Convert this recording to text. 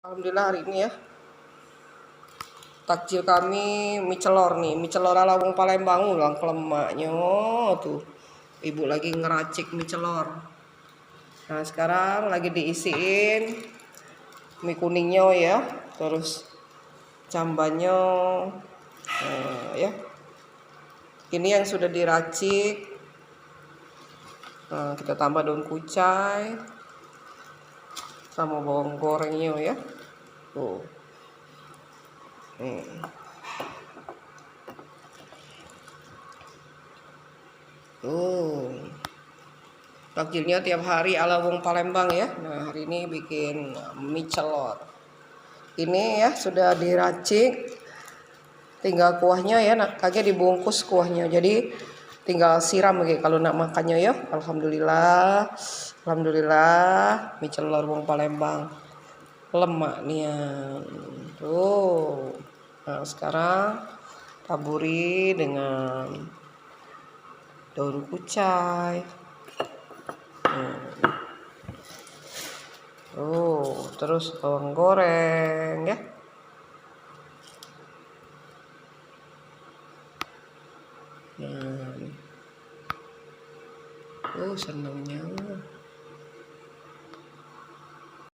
Alhamdulillah hari ini ya takjil kami mie celor nih, mie celor ala wong Palembang ulang kelemaknya tuh. Ibu lagi ngeracik mie celor. Nah sekarang lagi diisiin mie kuningnya ya, terus cambannya ya. Ini yang sudah diracik. Nah, kita tambah daun kucai sama bawang gorengnya ya. Tuh. Takjilnya tiap hari ala wong Palembang ya. Nah hari ini bikin mie celor. Ini ya sudah diracik, tinggal kuahnya ya. Nah kagak dibungkus kuahnya, jadi tinggal siram gitu kalau nak makannya ya. Alhamdulillah, alhamdulillah mie celor wong Palembang lemak nih ya. Tuh. Nah sekarang taburi dengan daun kucai. Terus bawang goreng ya. Senangnya.